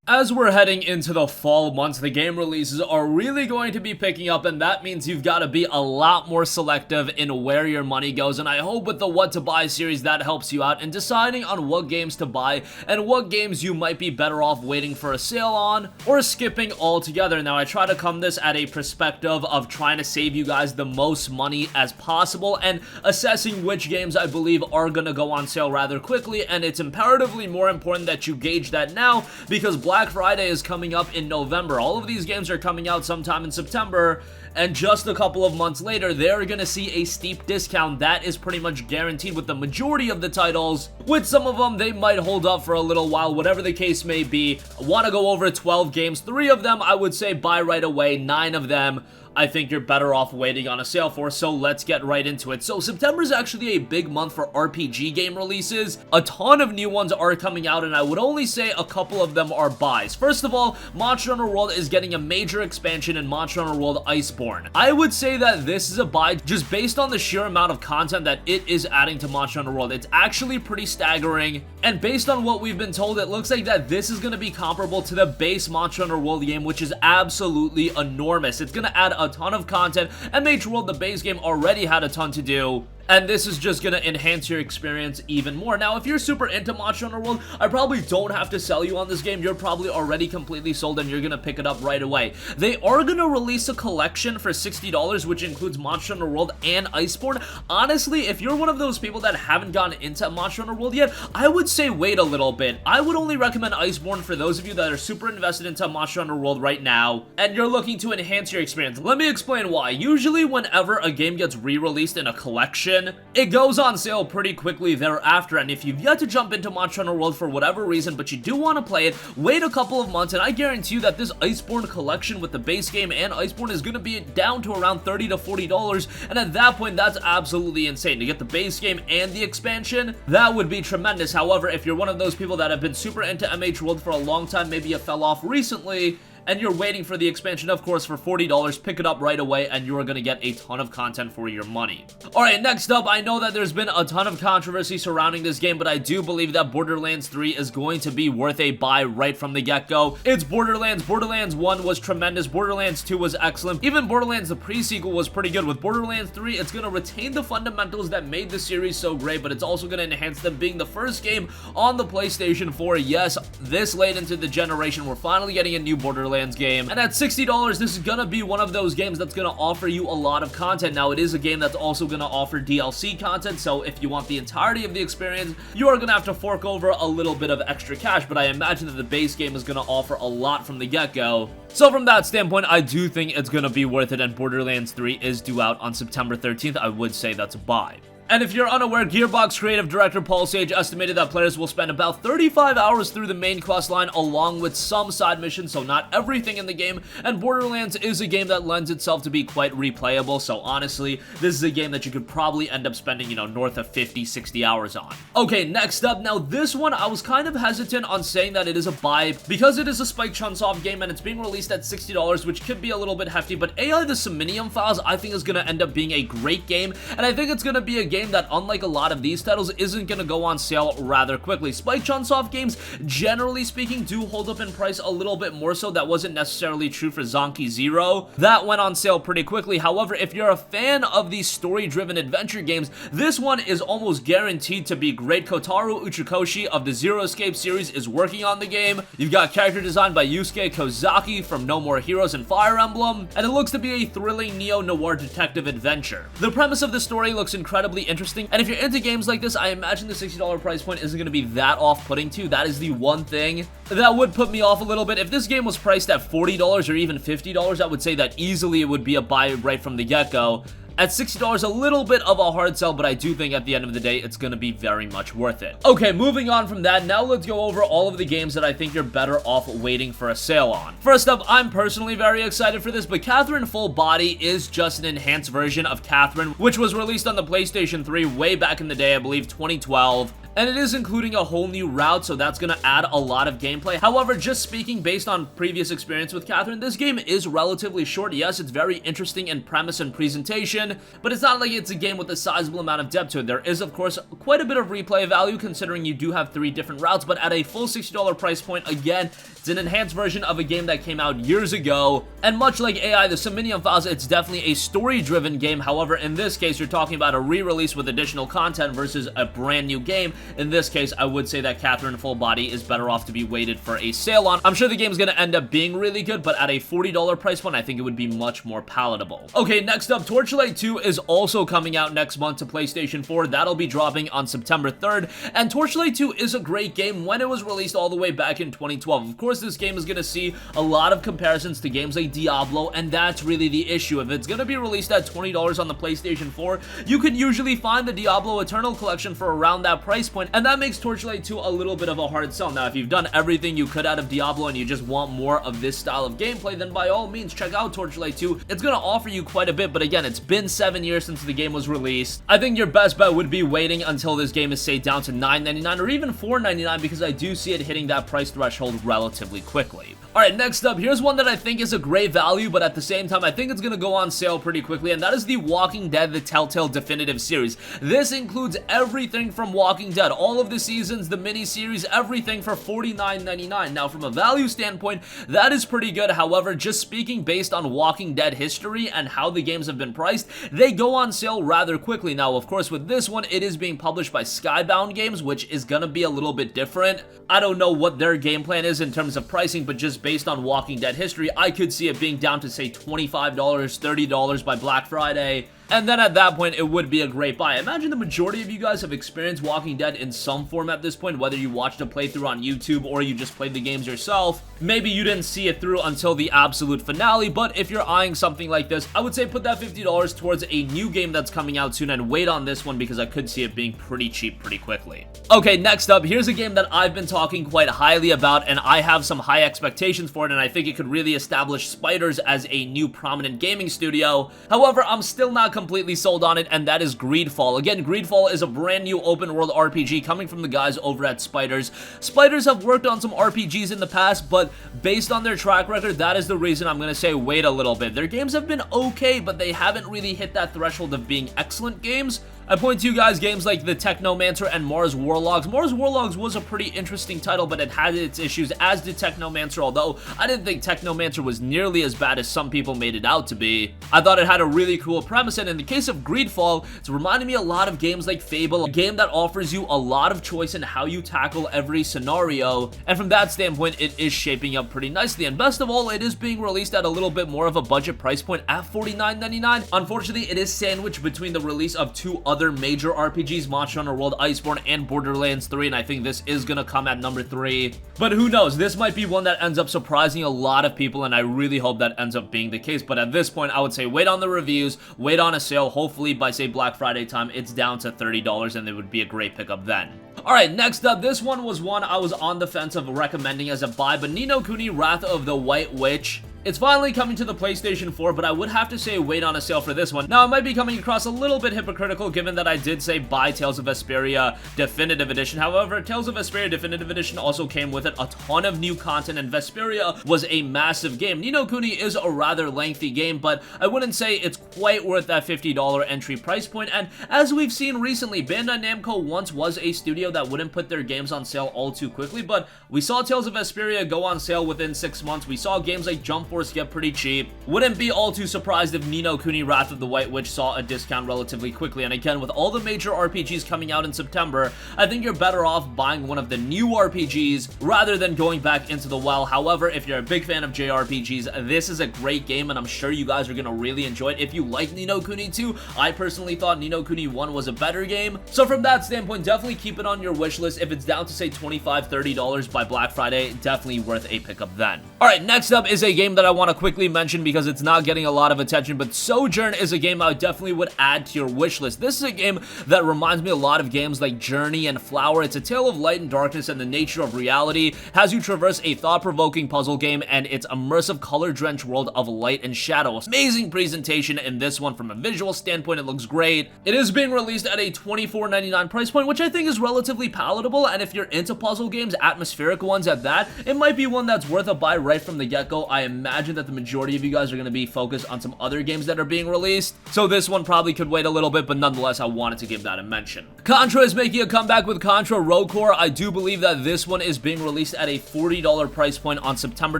As we're heading into the fall months, the game releases are really going to be picking up, and that means you've got to be a lot more selective in where your money goes, and I hope with the What to Buy series that helps you out in deciding on what games to buy and what games you might be better off waiting for a sale on or skipping altogether. Now, I try to come this at a perspective of trying to save you guys the most money as possible and assessing which games I believe are going to go on sale rather quickly, and it's imperatively more important that you gauge that now because Black Friday is coming up in November. All of these games are coming out sometime in September, and just a couple of months later, they're gonna see a steep discount. That is pretty much guaranteed with the majority of the titles. With some of them, they might hold up for a little while, whatever the case may be. I want to go over 12 games. 3 of them, I would say buy right away. 9 of them, I think you're better off waiting on a sale for, so let's get right into it. So September is actually a big month for RPG game releases. A ton of new ones are coming out, and I would only say a couple of them are buys. First of all, Monster Hunter World is getting a major expansion in Monster Hunter World Iceborne. I would say that this is a buy just based on the sheer amount of content that it is adding to Monster Hunter World. It's actually pretty staggering, and based on what we've been told, it looks like that this is going to be comparable to the base Monster Hunter World game, which is absolutely enormous. It's going to add a ton of content, and Major World, the base game, already had a ton to do, and this is just gonna enhance your experience even more. Now, if you're super into Monster Hunter World, I probably don't have to sell you on this game. You're probably already completely sold and you're gonna pick it up right away. They are gonna release a collection for $60, which includes Monster Hunter World and Iceborne. Honestly, if you're one of those people that haven't gotten into Monster Hunter World yet, I would say wait a little bit. I would only recommend Iceborne for those of you that are super invested into Monster Hunter World right now, and you're looking to enhance your experience. Let me explain why. Usually, whenever a game gets re-released in a collection, it goes on sale pretty quickly thereafter, and if you've yet to jump into Monster Hunter World for whatever reason, but you do want to play it, wait a couple of months, and I guarantee you that this Iceborne collection with the base game and Iceborne is going to be down to around $30 to $40, and at that point, that's absolutely insane. To get the base game and the expansion, that would be tremendous. However, if you're one of those people that have been super into MH World for a long time, maybe you fell off recently, and you're waiting for the expansion, of course, for $40, pick it up right away, and you're gonna get a ton of content for your money. Alright, next up, I know that there's been a ton of controversy surrounding this game, but I do believe that Borderlands 3 is going to be worth a buy right from the get-go. It's Borderlands. Borderlands 1 was tremendous. Borderlands 2 was excellent. Even Borderlands, the pre-sequel, was pretty good. With Borderlands 3, it's gonna retain the fundamentals that made the series so great, but it's also gonna enhance them, being the first game on the PlayStation 4. Yes, this late into the generation, we're finally getting a new Borderlands game, and at $60, this is gonna be one of those games that's gonna offer you a lot of content. Now, it is a game that's also gonna offer DLC content, so if you want the entirety of the experience, you are gonna have to fork over a little bit of extra cash, but I imagine that the base game is gonna offer a lot from the get-go. So from that standpoint, I do think it's gonna be worth it, and Borderlands 3 is due out on September 13th. I would say that's a buy. And if you're unaware, Gearbox creative director Paul Sage estimated that players will spend about 35 hours through the main quest line along with some side missions, so not everything in the game, and Borderlands is a game that lends itself to be quite replayable, so honestly, this is a game that you could probably end up spending, north of 50, 60 hours on. Okay, next up, now this one, I was kind of hesitant on saying that it is a buy because it is a Spike Chunsoft game and it's being released at $60, which could be a little bit hefty, but AI the Somnium Files, I think is going to end up being a great game, and I think it's going to be a game that, unlike a lot of these titles, isn't going to go on sale rather quickly. Spike Chunsoft games, generally speaking, do hold up in price a little bit more so. That wasn't necessarily true for Zonky Zero. That went on sale pretty quickly. However, if you're a fan of these story-driven adventure games, this one is almost guaranteed to be great. Kotaro Uchikoshi of the Zero Escape series is working on the game. You've got character design by Yusuke Kozaki from No More Heroes and Fire Emblem, and it looks to be a thrilling neo-noir detective adventure. The premise of the story looks incredibly interesting, and if you're into games like this, I imagine the $60 price point isn't going to be that off-putting too. That is the one thing that would put me off a little bit. If this game was priced at $40 or even $50, I would say that easily it would be a buy right from the get-go. At $60, a little bit of a hard sell, but I do think at the end of the day, it's going to be very much worth it. Okay, moving on from that, now let's go over all of the games that I think you're better off waiting for a sale on. First up, I'm personally very excited for this, but Kathryn Full Body is just an enhanced version of Kathryn, which was released on the PlayStation 3 way back in the day, I believe 2012. and it is including a whole new route, so that's gonna add a lot of gameplay. However, just speaking based on previous experience with Kathryn, this game is relatively short. Yes, it's very interesting in premise and presentation, but it's not like it's a game with a sizable amount of depth to it. There is, of course, quite a bit of replay value considering you do have 3 different routes, but at a full $60 price point, again, it's an enhanced version of a game that came out years ago, and much like AI, the Somnium Files, it's definitely a story-driven game. However, in this case, you're talking about a re-release with additional content versus a brand new game. In this case, I would say that Kathryn Full Body is better off to be waited for a sale on. I'm sure the game's gonna end up being really good, but at a $40 price point, I think it would be much more palatable. Okay, next up, Torchlight 2 is also coming out next month to PlayStation 4. That'll be dropping on September 3rd, and Torchlight 2 is a great game when it was released all the way back in 2012. Of course, this game is gonna see a lot of comparisons to games like Diablo, and that's really the issue. If it's gonna be released at $20 on the PlayStation 4, you can usually find the Diablo Eternal Collection for around that price point, and that makes Torchlight 2 a little bit of a hard sell. Now, if you've done everything you could out of Diablo and you just want more of this style of gameplay, then by all means, check out Torchlight 2. It's gonna offer you quite a bit, but again, it's been 7 years since the game was released. I think your best bet would be waiting until this game is, say, down to $9.99 or even $4.99, because I do see it hitting that price threshold relatively quickly. Alright, next up, here's one that I think is a great value, but at the same time, I think it's gonna go on sale pretty quickly, and that is The Walking Dead, the Telltale Definitive Series. This includes everything from Walking Dead, all of the seasons, the mini-series, everything for $49.99. Now, from a value standpoint, that is pretty good. However, just speaking based on Walking Dead history and how the games have been priced, they go on sale rather quickly. Now, of course, with this one, it is being published by Skybound Games, which is gonna be a little bit different. I don't know what their game plan is in terms of pricing, but just based on Walking Dead history, I could see it being down to, say, $25, $30 by Black Friday. And then at that point, it would be a great buy. Imagine the majority of you guys have experienced Walking Dead in some form at this point, whether you watched a playthrough on YouTube or you just played the games yourself. Maybe you didn't see it through until the absolute finale, but if you're eyeing something like this, I would say put that $50 towards a new game that's coming out soon and wait on this one, because I could see it being pretty cheap pretty quickly. Okay, next up, here's a game that I've been talking quite highly about, and I have some high expectations for it, and I think it could really establish Spiders as a new prominent gaming studio. However, I'm still not completely sold on it, and that is GreedFall. Again, GreedFall is a brand new open world RPG coming from the guys over at Spiders. Spiders have worked on some RPGs in the past, but based on their track record, that is the reason I'm gonna say wait a little bit. Their games have been okay, but they haven't really hit that threshold of being excellent games. I point to you guys games like the Technomancer and Mars Warlogs. Mars Warlogs was a pretty interesting title, but it had its issues, as did Technomancer, although I didn't think Technomancer was nearly as bad as some people made it out to be. I thought it had a really cool premise, and in the case of GreedFall, it's reminding me a lot of games like Fable, a game that offers you a lot of choice in how you tackle every scenario, and from that standpoint, it is shaping up pretty nicely, and best of all, it is being released at a little bit more of a budget price point at $49.99. Unfortunately, it is sandwiched between the release of 2 other major RPGs, Monster Hunter World Iceborne and Borderlands 3, and I think this is gonna come at number 3. But who knows, this might be one that ends up surprising a lot of people, and I really hope that ends up being the case. But at this point, I would say wait on the reviews, wait on a sale. Hopefully by, say, Black Friday time, it's down to $30, and it would be a great pickup then. Alright, next up, this one was one I was on the fence of recommending as a buy, but Ni no Kuni Wrath of the White Witch. It's finally coming to the PlayStation 4, but I would have to say wait on a sale for this one. Now, I might be coming across a little bit hypocritical given that I did say buy Tales of Vesperia Definitive Edition. However, Tales of Vesperia Definitive Edition also came with it a ton of new content, and Vesperia was a massive game. Ni no Kuni is a rather lengthy game, but I wouldn't say it's quite worth that $50 entry price point, and as we've seen recently, Bandai Namco once was a studio that wouldn't put their games on sale all too quickly, but we saw Tales of Vesperia go on sale within 6 months. We saw games like Jump Force get pretty cheap. Wouldn't be all too surprised if Ni no Kuni Wrath of the White Witch saw a discount relatively quickly, and again, with all the major RPGs coming out in September, I think you're better off buying one of the new RPGs rather than going back into the well. However, if you're a big fan of JRPGs, this is a great game, and I'm sure you guys are gonna really enjoy it. If you like Ni no Kuni 2, I personally thought Ni no Kuni 1 was a better game, so from that standpoint, definitely keep it on your wish list. If it's down to, say, $25, $30 by Black Friday, definitely worth a pickup then. Alright, next up is a game that that I want to quickly mention because it's not getting a lot of attention, but Sojourn is a game I definitely would add to your wish list. This is a game that reminds me a lot of games like Journey and Flower. It's a tale of light and darkness and the nature of reality, has you traverse a thought-provoking puzzle game, and its immersive color-drenched world of light and shadow. Amazing presentation in this one from a visual standpoint. It looks great. It is being released at a $24.99 price point, which I think is relatively palatable, and if you're into puzzle games, atmospheric ones at that, it might be one that's worth a buy right from the get-go. I imagine that the majority of you guys are going to be focused on some other games that are being released, so this one probably could wait a little bit, but nonetheless, I wanted to give that a mention. Contra is making a comeback with Contra Rogue Core. I do believe that this one is being released at a $40 price point on September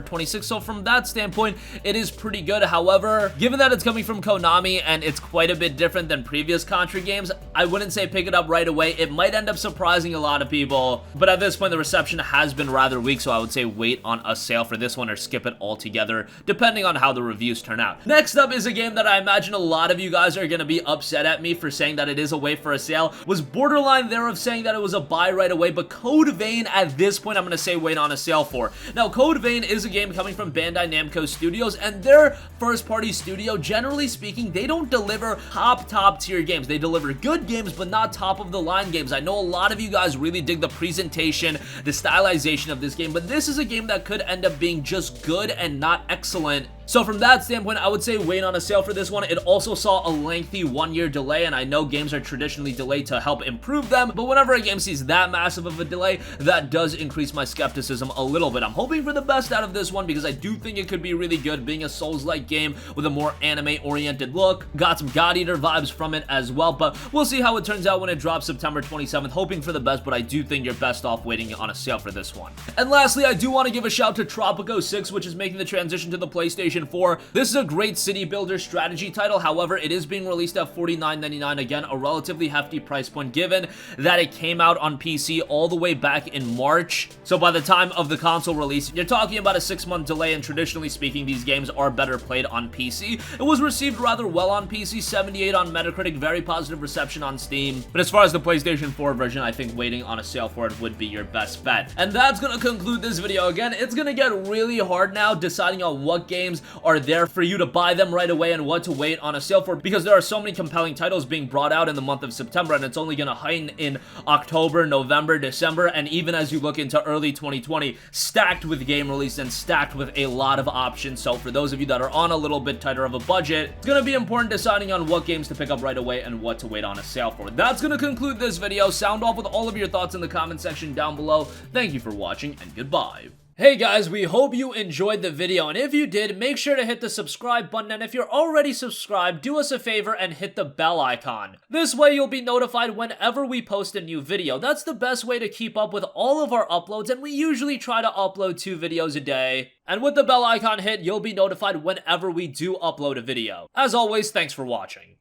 26th, so from that standpoint, it is pretty good. However, given that it's coming from Konami and it's quite a bit different than previous Contra games, I wouldn't say pick it up right away. It might end up surprising a lot of people, but at this point, the reception has been rather weak, so I would say wait on a sale for this one or skip it altogether, depending on how the reviews turn out. Next up is a game that I imagine a lot of you guys are going to be upset at me for saying that it is a wait for a sale. Was Borderlands thereof saying that it was a buy right away, but Code Vein at this point I'm going to say wait on a sale for. Now, Code Vein is a game coming from Bandai Namco Studios, and their first-party studio, generally speaking, they don't deliver top tier games. They deliver good games, but not top-of-the-line games. I know a lot of you guys really dig the presentation, the stylization of this game, but this is a game that could end up being just good and not excellent. So from that standpoint, I would say wait on a sale for this one. It also saw a lengthy one-year delay, and I know games are traditionally delayed to help improve them, but whenever a game sees that massive of a delay, that does increase my skepticism a little bit. I'm hoping for the best out of this one because I do think it could be really good, being a Souls-like game with a more anime-oriented look. Got some God Eater vibes from it as well, but we'll see how it turns out when it drops September 27th. Hoping for the best, but I do think you're best off waiting on a sale for this one. And lastly, I do want to give a shout to Tropico 6, which is making the transition to the PlayStation 4. This is a great city builder strategy title. However, it is being released at $49.99. Again, a relatively hefty price point given that it came out on PC all the way back in March. So by the time of the console release, you're talking about a 6-month delay, and traditionally speaking, these games are better played on PC. It was received rather well on PC, 78 on Metacritic, very positive reception on Steam. But as far as the PlayStation 4 version, I think waiting on a sale for it would be your best bet. And that's gonna conclude this video. Again, it's gonna get really hard now deciding on what games are there for you to buy them right away and what to wait on a sale for, because there are so many compelling titles being brought out in the month of September, and it's only going to heighten in October, November, December, and even as you look into early 2020, stacked with game release and stacked with a lot of options. So for those of you that are on a little bit tighter of a budget, it's going to be important deciding on what games to pick up right away and what to wait on a sale for. That's going to conclude this video. Sound off with all of your thoughts in the comment section down below. Thank you for watching, and goodbye. Hey guys, we hope you enjoyed the video, and if you did, make sure to hit the subscribe button, and if you're already subscribed, do us a favor and hit the bell icon. This way you'll be notified whenever we post a new video. That's the best way to keep up with all of our uploads, and we usually try to upload 2 videos a day. And with the bell icon hit, you'll be notified whenever we do upload a video. As always, thanks for watching.